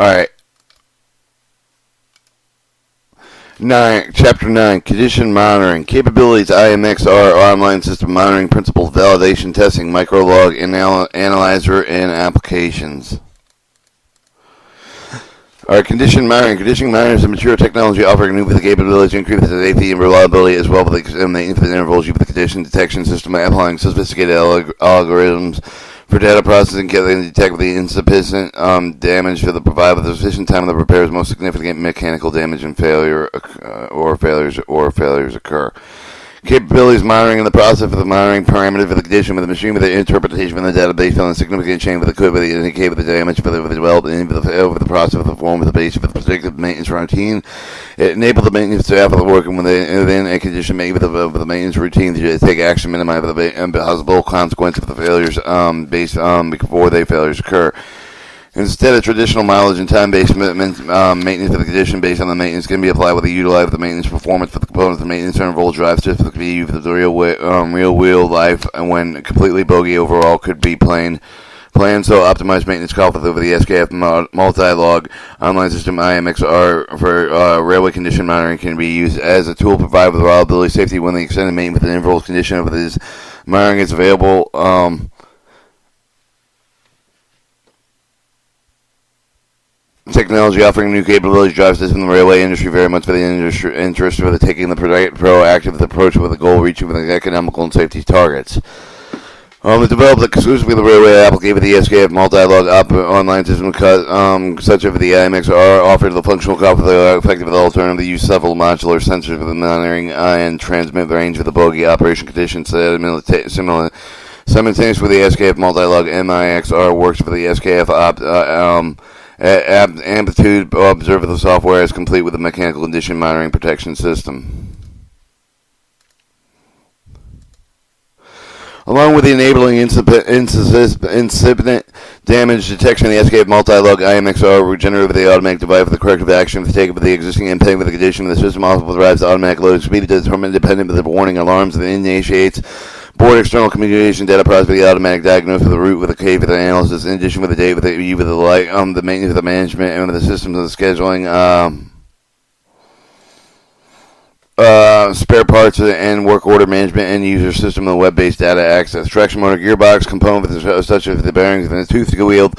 Alright. Chapter 9, Condition Monitoring. Capabilities, IMXR, Online System Monitoring Principles, Validation, Testing, Microlog, Analyzer, and Applications. Alright, Condition Monitoring. Condition Monitoring is a mature technology offering new capabilities to increase the safety and reliability as well as the infinite intervals with the condition detection system by applying sophisticated algorithms for data processing, can detect the insufficient damage to provide with sufficient time to repair most significant mechanical damage and failures occur. Capabilities monitoring in the process of the monitoring parameter for the condition with the machine with the interpretation from the database filling a significant chain with the code with the indicate with the damage for the development for the fail with the process of the form with the basis of the predictive maintenance routine. It enabled the maintenance staff of the working within a condition made with the maintenance routine to take action minimize the possible consequences of the failures based before they failures occur. Instead of traditional mileage and time-based maintenance for the condition based on the maintenance can be applied with the utilize of the maintenance performance for the components of the maintenance interval drive system that can be used for the real wheel life and when completely bogey overall could be planned so optimized maintenance cost over the SKF multi-log online system IMXR for railway condition monitoring can be used as a tool to provide with reliability safety when the extended maintenance with an interval condition of this monitoring is available. Technology offering new capabilities drives this in the railway industry very much for the interest of taking the proactive approach with the goal of reaching with the economical and safety targets. It developed exclusively the railway application with the SKF multi-log online system such as the IMXR offered the functional copy of the effective alternative to use several modular sensors for the monitoring and transmit the range of the bogey operation conditions similar simultaneous with the SKF multi-log MIXR works for the SKF amplitude observable software is complete with a mechanical condition monitoring protection system. Along with the enabling incipient damage detection, the SKF multi-log IMXR regenerative with the automatic device for the corrective action taken with the existing impact with the condition of the system also drives the automatic load speed determined independent of the warning alarms and initiates board external communication data process with the automatic diagnosis of the route with the K for the analysis in addition with the date with the E with the light the maintenance of the management and with the systems of the scheduling spare parts and work order management and user system and web-based data access. Traction motor gearbox component with such as the bearings and the tooth wheel.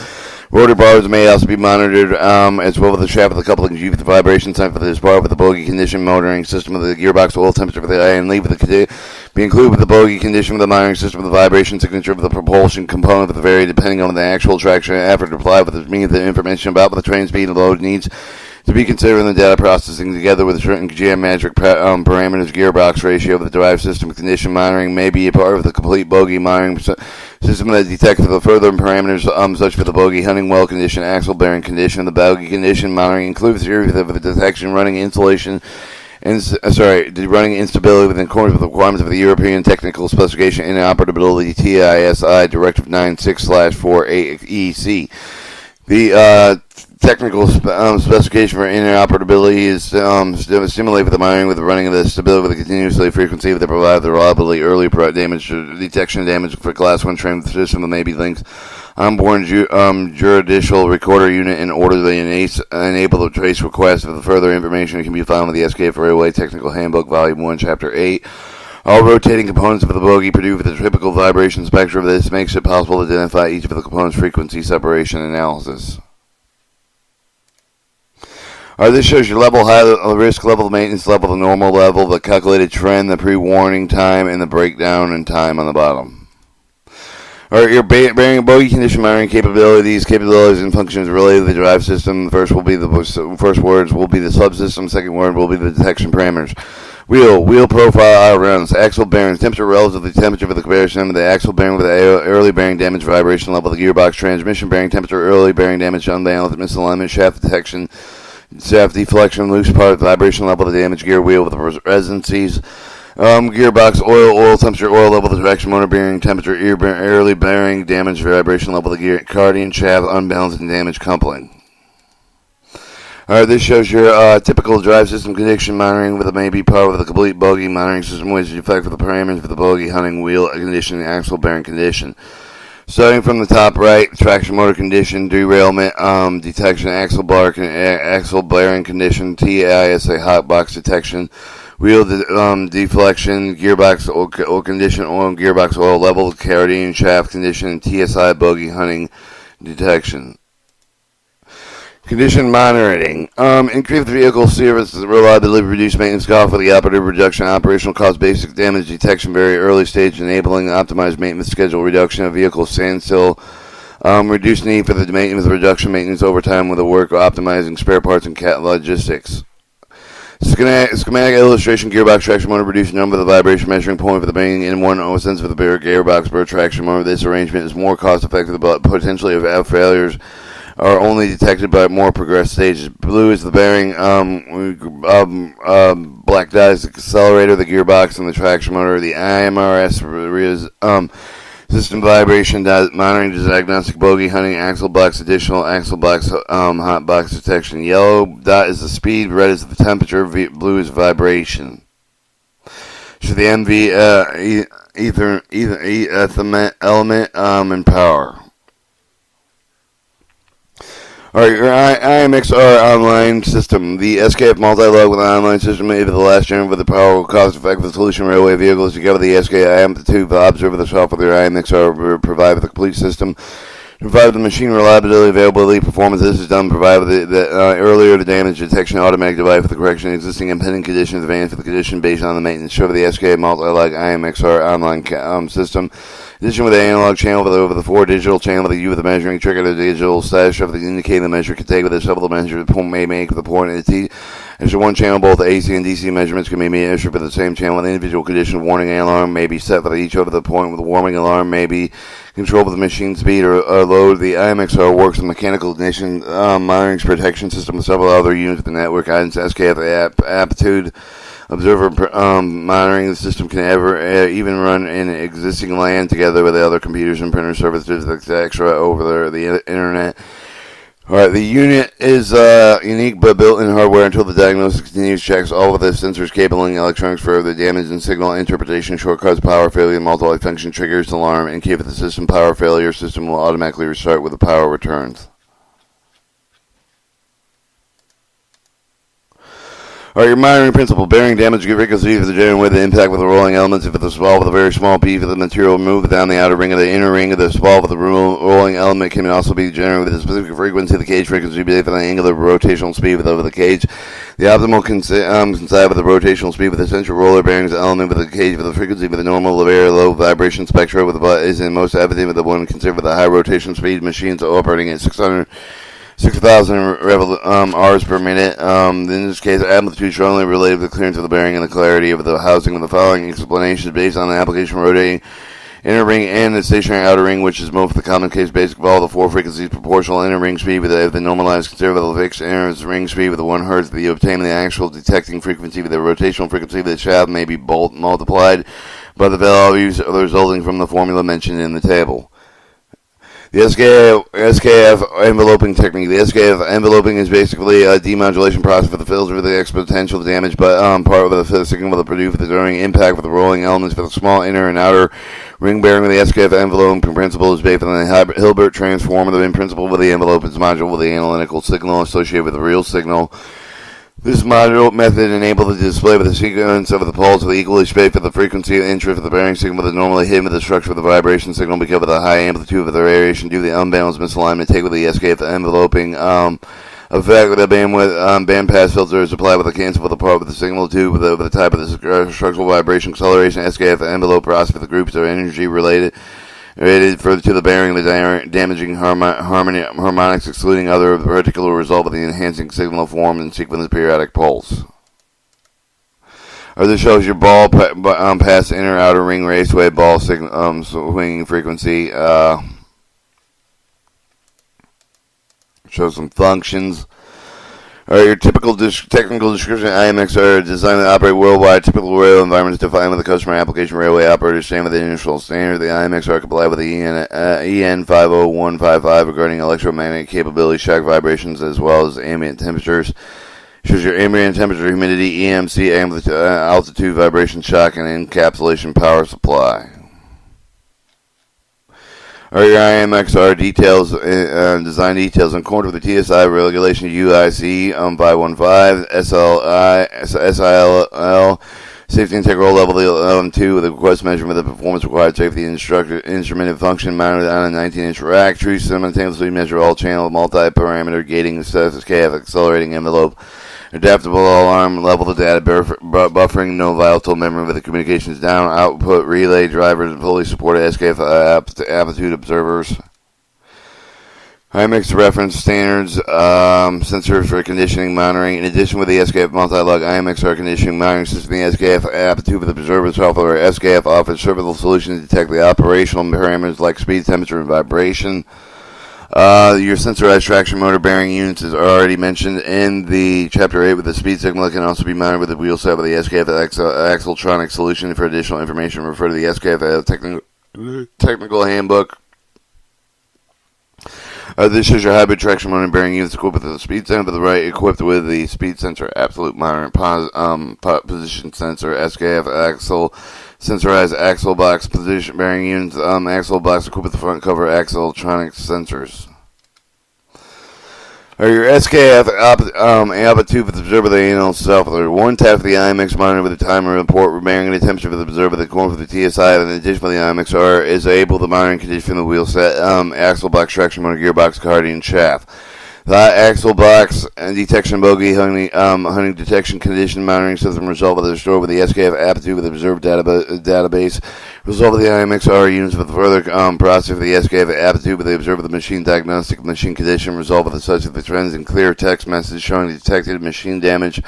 Rotor bars may also be monitored as well as the shaft of the coupling G with the vibration sign for this bar with the bogey condition motoring system of the gearbox oil temperature for the eye and leave with the be included with the bogey condition with the monitoring system of the vibration signature of the propulsion component with the vary depending on the actual traction effort applied with the means the information about what the train speed and load needs to be considered in the data processing together with certain geometric parameters. Gearbox ratio of the drive system condition monitoring may be a part of the complete bogey monitoring system that detects the further parameters such for the bogey hunting well condition, axle bearing condition, the bogey condition monitoring includes series of the detection running installation running instability within accordance with the requirements of the European Technical Specification Interoperability TISI Directive 96/48EC. The technical specification for interoperability is stimulate with the monitoring with the running of the stability with the continuously frequency that provide the reliability early damage detection damage for class 1 train system that may be linked onboard judicial recorder unit in order to enable the trace request for the further information that can be found with the SKF Railway Technical Handbook Volume 1 Chapter 8. All rotating components of the bogey produce with a typical vibration spectrum. This makes it possible to identify each of the components' frequency separation analysis. This shows your level, high risk level, maintenance level, the normal level, the calculated trend, the pre-warning time, and the breakdown in time on the bottom. Your bearing and bogey condition monitoring capabilities and functions related to the drive system. The first words will be the subsystem. Second word will be the detection parameters. Wheel profile runs, axle bearings, temperature relative to the temperature of the comparison of the axle bearing with the early bearing damage, vibration level, the gearbox, transmission bearing temperature, early bearing damage, unbalanced misalignment, shaft detection, shaft deflection, loose part, vibration level, the damaged gear wheel with the resistancies, gearbox, oil temperature, oil level, the traction motor bearing temperature, early bearing damage, vibration level, the gear, cardian shaft, unbalanced and damaged coupling. This shows your typical drive system condition monitoring with a maybe part of the complete bogey monitoring system, which is effect for the parameters for the bogey hunting wheel condition and axle bearing condition. Starting from the top right, traction motor condition, derailment detection, axle bearing condition, TISA hot box detection, wheel deflection, gearbox oil condition, gearbox oil level, carotene shaft condition, and TSI bogey hunting detection. Condition monitoring. Increase the vehicle service reliability, reduce maintenance cost for the operative, reduction operational cost, basic damage detection, very early stage, enabling optimized maintenance schedule, reduction of vehicle standstill, reduce need for the maintenance, reduction maintenance overtime with the work, optimizing spare parts and cat logistics. Schematic illustration, gearbox traction motor, reduce number of the vibration measuring point for the bearing in one sense for the gearbox per traction motor. This arrangement is more cost effective, but potentially if failures are only detected by more progressed stages. Blue is the bearing, black dot is the accelerator, the gearbox, and the traction motor. The IMRS is system vibration dot monitoring, diagnostic bogey hunting, axle box, additional axle box, hot box detection. Yellow dot is the speed, red is the temperature, blue is vibration. So the MV ether element and power. Alright, your IMXR online system. The SKF multi-log with an online system made for the last generation with the power cost-effective solution railway vehicles together the SKF Amplitude the observer the software the IMXR provide with a complete system. Provide the machine reliability, availability, performance. This is done. Provide the earlier the damage detection, automatic device for the correction of existing and pending conditions, advance for the condition based on the maintenance. Show for the SKF multi-log IMXR online system. Addition with the analog channel over the 4 digital channel with the U with the measuring trigger, the digital status of the indicating the measure can take with the several measure the point may make with the point and the T. As 1 channel, both AC and DC measurements can be measured for the same channel. An individual condition warning alarm may be set for each over the point with the warming alarm may be controlled with the machine speed or load. The IMXR works with mechanical ignition monitoring protection system with several other units of the network. Items SKF Aptitude Observer monitoring the system can even run in existing LAN together with the other computers and printer services, etc. over the internet. Alright, the unit is unique but built-in hardware until the diagnosis continues. Checks all of the sensors, cabling, electronics for the damage and signal interpretation, shortcuts, power failure, multi-function triggers, alarm, and key for the system power failure. System will automatically restart when the power returns. Alright, your monitoring principle. Bearing damage frequency for the genuine with the impact with the rolling elements. If it's a swell with a very small piece of the material moved down the outer ring of the inner ring of the swell with the rolling element can also be generated with a specific frequency. The cage frequency based on the angular rotational speed with over the cage. The optimal coincide with the rotational speed with the central roller bearings element with the cage with the frequency with the normal very low vibration spectra with the is in most evident with the one considered with the high rotation speed machines operating at 6,000 hours per minute. In this case, amplitude strongly related to the clearance of the bearing and the clarity of the housing. With the following explanation is based on the application rotating inner ring and the stationary outer ring, which is most the common case. Basic of all the 4 frequencies proportional inner ring speed with the normalized conservative fixed inner ring speed with the 1 hertz. The obtaining the actual detecting frequency with the rotational frequency of the shaft may be multiplied by the values resulting from the formula mentioned in the table. The SKF enveloping technique. The SKF enveloping is basically a demodulation process for the filter with the exponential damage, but part of the signal will produce during impact with the rolling elements for the small inner and outer ring bearing. With the SKF enveloping principle is based on the Hilbert transformer. The principle with the envelope is module with the analytical signal associated with the real signal. This module method enables the display with the sequence of the poles with equally spaced for the frequency of interest of the bearing signal with the normally hidden with the structure of the vibration signal because of the high amplitude of the variation due to the unbalanced misalignment. Take with the SKF enveloping effect with the bandwidth bandpass filter is applied with the cancel with the part with the signal tube with the type of the structural vibration acceleration. SKF envelope process for the groups of energy related further to the bearing, the damaging harmonics, excluding other particular result of the enhancing signal form and sequence of periodic pulse. Or this shows your ball past inner outer ring raceway ball swinging frequency. Shows some functions. Your typical technical description IMX are designed to operate worldwide. Typical rail environments defined with the customer application railway operators stand with the international standard. The IMX are comply with the EN 50155 regarding electromagnetic capability, shock vibrations, as well as ambient temperatures. Shows your ambient temperature, humidity, EMC, altitude, vibration, shock, and encapsulation power supply. Are your IMXR details, design details in accordance with the TSI regulation UIC 515, SIL, safety integral level 11.2 with a request measurement of the performance required safety instrument function mounted on a 19-inch rack. True simultaneously measure all channel multi-parameter gating SKF accelerating envelope. Adaptable alarm level to data buffering, no volatile memory with the communications down, output relay drivers, fully supported SKF aptitude observers. IMX reference standards, sensors for conditioning monitoring. In addition, with the SKF multi-log IMXR conditioning monitoring system, the SKF aptitude with the observer software, SKF offers several solutions to detect the operational parameters like speed, temperature, and vibration. Your sensorized traction motor bearing units is already mentioned in the Chapter 8 with the speed signal. It can also be monitored with the wheel set with the SKF Axletronic solution. For additional information, refer to the SKF technical handbook. This is your hybrid traction motor bearing units equipped with the speed sensor to the right, equipped with the speed sensor, absolute monitoring, position sensor, SKF axle, sensorized axle box, position bearing units, axle box equipped with the front cover Axletronic sensors. Or your SKF aptitude with the observer the anal software. One tap of the IMX monitor with the timer report bearing the temperature of the observer the corner for the TSI. And in addition, with the IMXR is able the monitoring condition from the wheel set, axle box, traction motor, gearbox, cardian, shaft. The axle box and detection bogey hunting detection condition monitoring system resolved with the store with the SKF aptitude with the observed database. Resolved with the IMXR units with further processing for the SKF aptitude with the observed the machine diagnostic machine condition. Resolved with the such of the trends and clear text message showing detected machine damage.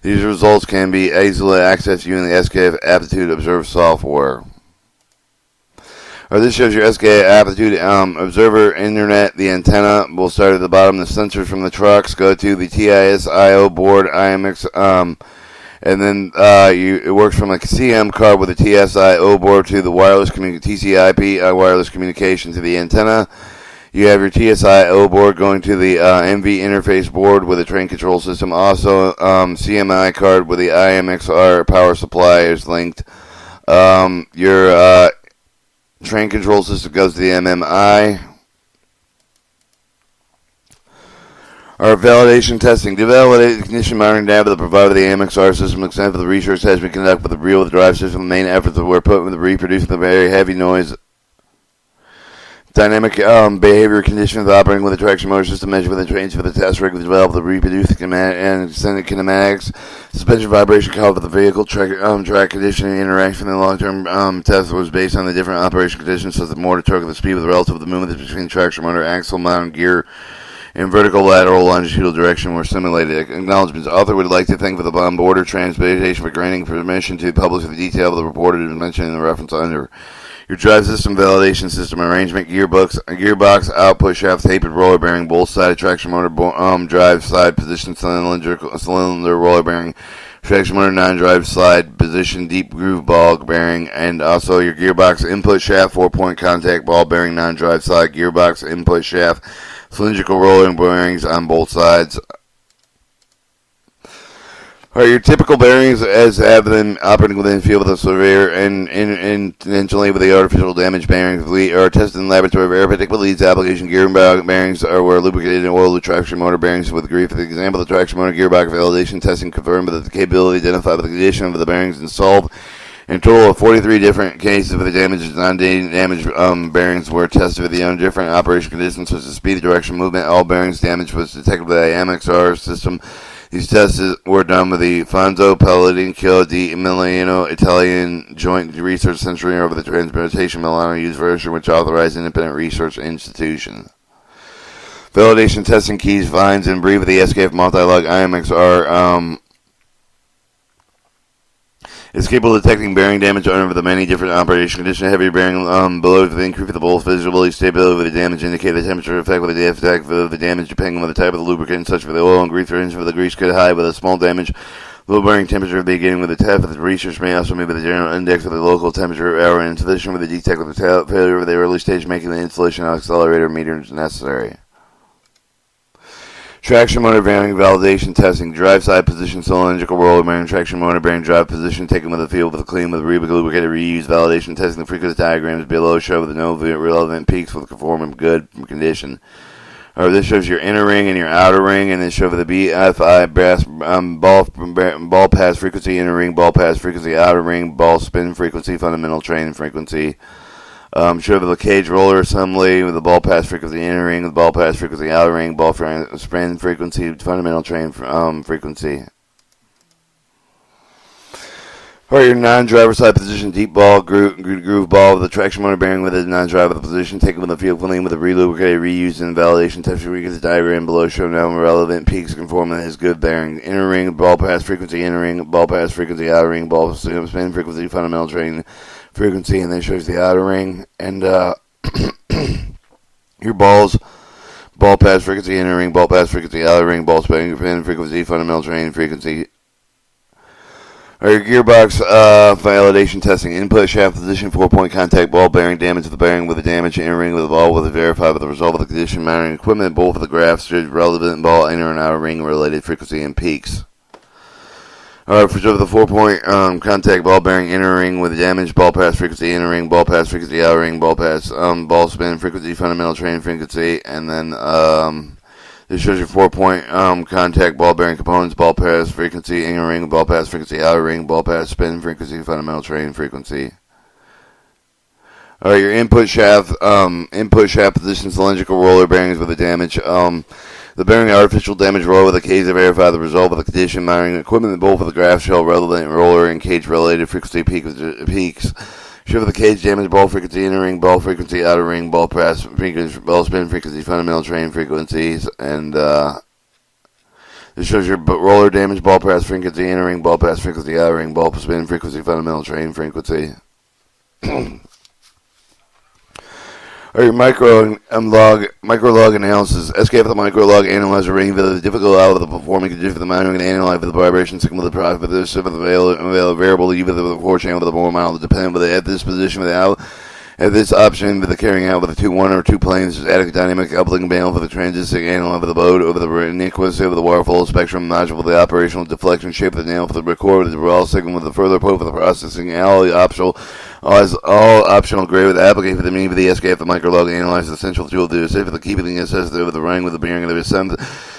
These results can be easily accessed using the SKF aptitude observed software. This shows your SK aptitude observer internet. The antenna will start at the bottom. The sensors from the trucks go to the TISIO board IMX, and then it works from a CM card with a TSIO board to the wireless TCP wireless communication to the antenna. You have your TSIO board going to the MV interface board with a train control system. Also, CMI card with the IMXR power supply is linked. Your train control system goes to the MMI. Our validation testing. To validate the condition monitoring data that provided the AMXR system, extent of the research has been conducted with the real drive system. The main efforts were put with reproducing the very heavy noise dynamic behavior condition of operating with the traction motor system measured with the trains for the test rig to develop the reproduce and extended kinematics, suspension vibration coupled with the vehicle track conditioning interaction. The long-term test was based on the different operation conditions such as the motor torque of the speed with the relative the movement between traction motor, axle, mount, gear, in vertical, lateral, longitudinal direction were simulated. Acknowledgements. Author would like to thank for the on-board transportation for granting permission to publish the detail of the reported and mentioned in the reference under. Your drive system validation system arrangement, gearbox, output shaft, tapered roller bearing, both sided traction motor, drive side position, cylinder roller bearing, traction motor non-drive slide position, deep groove ball bearing, and also your gearbox input shaft, 4-point contact ball bearing, non-drive side, gearbox input shaft, cylindrical rolling bearings on both sides. Your typical bearings as have been operating within the field with a surveyor and intentionally with the artificial damage bearings are tested in laboratory for air particulate leads application. Gear bearings were lubricated and oiled traction motor bearings with degree. For the example, the traction motor gearbox validation testing confirmed that the capability identified with the condition of the bearings installed. In total of 43 different cases of the damaged, non-damaged bearings were tested with the different operation conditions such as speed, direction, movement. All bearings damage was detected by the MXR system. These tests were done with the Fonzo Pellegrino di Milano Italian Joint Research Center over the Transportation Milano Used version, which authorized independent research institution. Validation testing keys, finds, and brief of the SKF multi-log IMXR is capable of detecting bearing damage under the many different operation conditions. Heavy bearing below the increase of the bolt visibility, stability with the damage, indicate the temperature effect with the effect of the damage depending on the type of the lubricant, such for the oil and grease range for the grease could high with a small damage. Low bearing temperature beginning with the tap of the research may also be with the general index of the local temperature hour in addition with the detect of the failure of the early stage, making the installation of accelerator meters necessary. Traction motor bearing validation testing. Drive side position cylindrical roller bearing. Traction motor bearing drive position taken with a field with a clean with a lubricated reuse. Validation testing. The frequency diagrams below show the no relevant peaks with conforming good condition. This shows your inner ring and your outer ring, and then show the BFI brass ball pass frequency, inner ring, ball pass frequency, outer ring, ball spin frequency, fundamental train frequency. Show the cage roller assembly with the ball pass frequency, inner ring, the ball pass frequency, outer ring, ball spin frequency, fundamental train frequency. Or your non-driver side position, deep ball, groove ball with a traction motor bearing with a non-driver position, taken with a field clean with a relubricated, reused, and validation test. The diagram below show now relevant peaks conforming his good bearing. Inner ring, ball pass frequency, inner ring, ball pass frequency, outer ring, ball spin frequency, fundamental train frequency, and then shows the outer ring. And your balls, ball pass frequency, inner ring, ball pass frequency, outer ring, ball spin frequency, fundamental train frequency. Or your gearbox validation testing. Input shaft position, 4-point contact ball bearing, damage of the bearing with a damage inner ring with the ball with a verified with the result of the condition monitoring equipment. Both of the graphs should relevant ball inner and outer ring related frequency and peaks. Alright, for the 4-point contact ball bearing inner ring with damage, ball pass frequency, inner ring, ball pass frequency, outer ring, ball pass, ball spin frequency, fundamental train frequency, and then this shows your 4-point contact ball bearing components, ball pass frequency, inner ring, ball pass frequency, outer ring, ball pass spin frequency, fundamental train frequency. Alright, your input shaft position, cylindrical roller bearings with a damage. The bearing artificial damage roller with a cage to verify the result of the condition monitoring equipment. Both of the graphs show relevant roller and cage related frequency peaks. Show the cage damage, ball frequency, inner ring, ball frequency, outer ring, ball pass frequency, ball spin frequency, fundamental train frequencies, and this shows your roller damage, ball pass frequency, inner ring, ball pass frequency, outer ring, ball spin frequency, fundamental train frequency. Or your micro log analysis. SKF the micro log analyzer ring for the difficult out of the performing condition for the monitoring and analyze for the vibration signal of the product for the variable either the 4 channel with the more model depending with at this position without at this option with the carrying out with the 1 or 2 planes static dynamic coupling band for the transit analyze for the boat over the iniquity over the waterfall spectrum module for the operational deflection shape of the nail for the record with the raw signal with the further probe for the processing all optional grade with the application for the meaning of the SKF the microlog analyze the central tool to assist for the keeping the assessed over the ring with the bearing of the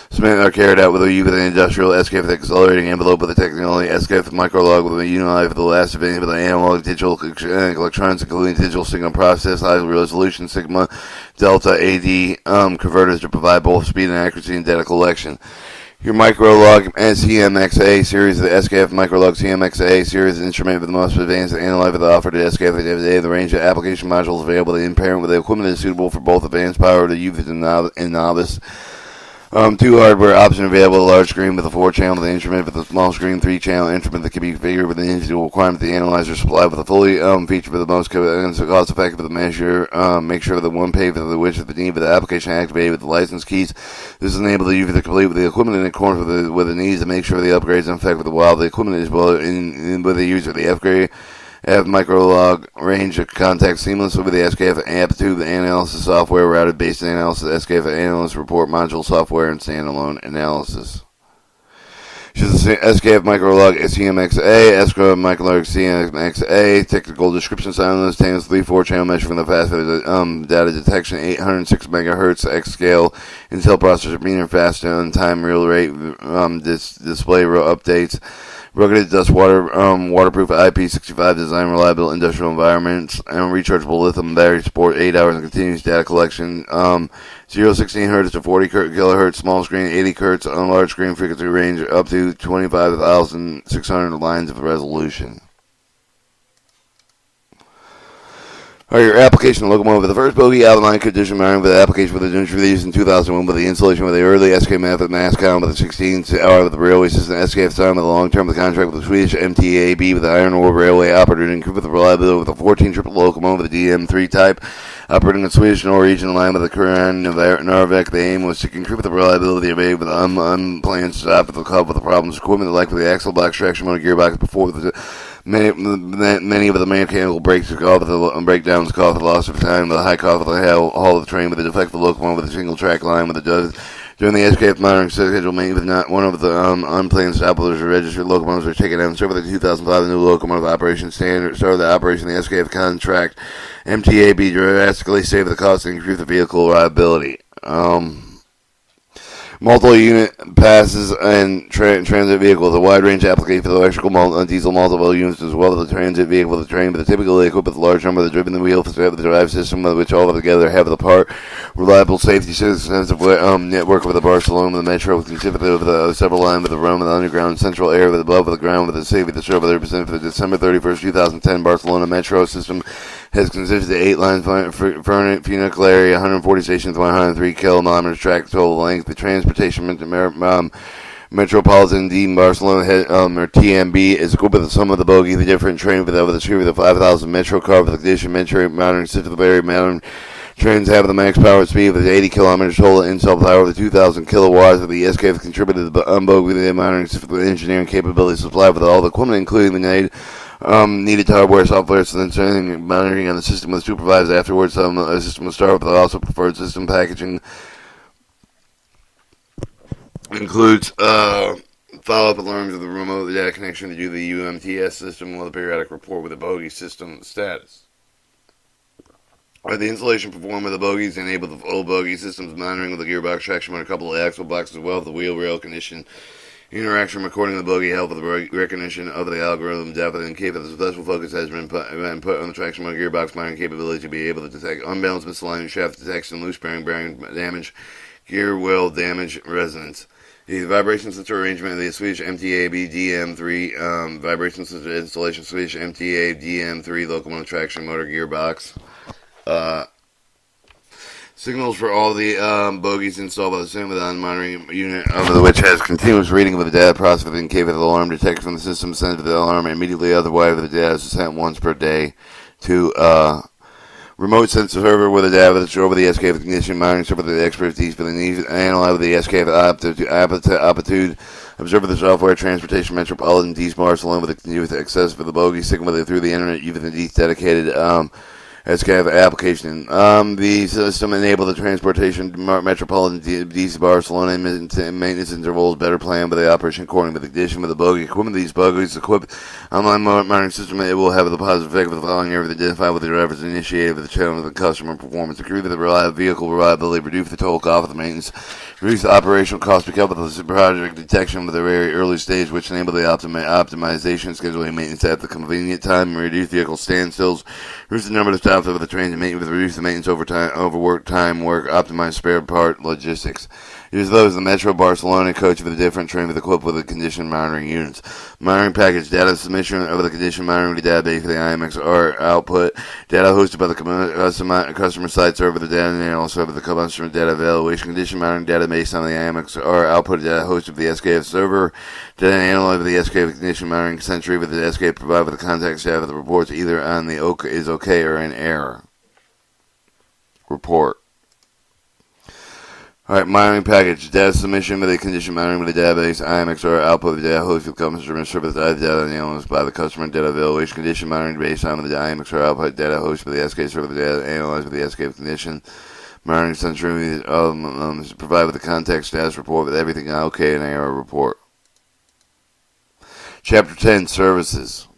cement are carried out with a U with the industrial SKF the accelerating envelope with the technology SKF the microlog with a unilive for the last event with the analog digital electronics including digital signal process high resolution sigma delta AD converters to provide both speed and accuracy in data collection. Your Microlog CMXA series of the SKF Microlog CMXA series instrument with the most advanced analyzer offered to SKF today. The range of application modules available to in-parent with the equipment is suitable for both advanced power to youth and novice. 2 hardware option available: a large screen with a 4-channel with the instrument with a small screen 3-channel instrument that can be configured with the individual requirement. The analyzer supplied with a fully feature for the most cost-effective with the measure. Make sure that the one page for the which the need for the application activated with the license keys. This is enabled the user to complete with the equipment in accordance with the needs to make sure the upgrades in effect with the while the equipment is well in with the user. The upgrade. Have Microlog range of contact seamlessly with the SKF Aptitude analysis software, routed based analysis, SKF analysis report module software, and standalone analysis. SKF Microlog CMXA, SKF Microlog CMXA, technical description simultaneous 3-4 channel measure from the fast data detection, 806 megahertz X scale, Intel processor, mean and fast on time, real rate, display updates. Rugged dust waterproof IP65 design, reliable industrial environments, and rechargeable lithium battery support, 8 hours of continuous data collection. 0-16 hertz to 40 kilohertz, small screen, 80 hertz on large screen frequency range, up to 25,600 lines of resolution. Alright, your application locomotive. The first bogie outline condition monitoring for the application was introduced in 2001 with the installation with the early SK method Mascom with the 16-hour with the railway system SKF signed with the long-term with the contract with the Swedish MTAB with the Iron Ore Railway operator and with the reliability with the 14 triple locomotive with the DM3 type operating the Swedish Norwegian line with the Korean Narvik. The aim was to increase the reliability of with the unplanned stop with the club with the problems equipment like with the axle box traction motor gearbox before the many of the mechanical breaks caused the breakdowns caused the loss of time, the high cost of the haul of the train with the defective locomotive with a single track line with the During the SKF monitoring schedule, many with not one of the unplanned stoppers or registered locomotives are taken down. Serve the 2005 the new locomotive operation standard. Started the operation of the SKF contract. MTAB drastically save the cost and improve the vehicle reliability. Multi-unit passes and transit vehicles, a wide-range application for the electrical diesel multiple units as well as the transit vehicle, the train, but typically equipped with a large number of the driven wheel for the drive system, which all together have the part reliable safety systems of network with the Barcelona, the metro, typically over the several lines with the Rome and the underground central area with above the ground with the safety to serve 30% for the December 31st, 2010 Barcelona metro system has consisted of 8 lines, funicular, 140 stations, 103 kilometers track total length. The transportation Metropolitan D Barcelona or TMB is equipped with some of the bogie, the different train with over the street with the 5,000 metro car with the condition metro monitoring system. The very modern trains have the max power speed of 80 kilometers total install power of the 2,000 kilowatts of the SKF contributed to the bogie with the monitoring system engineering capability supplied with all the equipment including the needed hardware, software, sensing, monitoring on the system was supervised afterwards. The system was started with also preferred system packaging. Includes follow-up alarms of the remote data connection to do the UMTS system with a periodic report with the bogie system status. The installation performed with the bogies enabled the full bogie systems monitoring with the gearbox traction on a couple of axle boxes as well as the wheel rail condition. Interaction recording the bogie help with the recognition of the algorithm depth and capable. The special focus has been put on the traction motor gearbox monitoring capability to be able to detect unbalanced misalignment, shaft detection, loose bearing damage, gear wheel damage, resonance. The vibration sensor arrangement of the Swedish MTAB DM3 vibration sensor installation Swedish MTA DM3 locomotive traction motor gearbox. Signals for all the bogies installed by the same without monitoring unit, which has continuous reading of the data processing capable of the alarm detected from the system sent to the alarm immediately. Otherwise, the data is sent once per day to remote sensor server with the data over the SKF condition monitoring server the expertise for the needs analyze the SKF aptitude observe the software transportation metropolitan D Barcelona with access for the bogie signal through the internet using the dedicated SKF application. The system enabled the transportation metropolitan DC Barcelona maintenance intervals better planned by the operation according to the condition of the bogie equipment. These bogies equipped online monitoring system. It will have the positive effect of the following area that identify with the drivers initiated with the channel of the customer performance, improve the vehicle reliability, reduce the total cost of the maintenance, reduce the operational cost because of the project detection with a very early stage, which enable the optimization scheduling maintenance at the convenient time, and reduce vehicle standstills, reduce the number of stops over the train to maintenance, reduce the maintenance overwork time work, optimize spare part logistics. Use those the Metro Barcelona coach with a different train with equipped with the condition monitoring units. Monitoring package data submission over the condition monitoring database for the IMXR output. Data hosted by the customer site server, the data analysis over the customer data evaluation. Condition monitoring database on the IMXR output data hosted by the SKF server. Data analyzed by the SKF condition monitoring century with the SKF provided with the contact staff of the reports either on the OK is okay or in error. Report. Alright, monitoring package, data submission with the condition monitoring with the database, IMXR output of the data host with customer service data analyzed by the customer data evaluation, condition monitoring based on the IMXR output data host with the SK server, the data analyzed with the SK condition monitoring century provide with the context status report with everything OK and error report. Chapter 10, Services.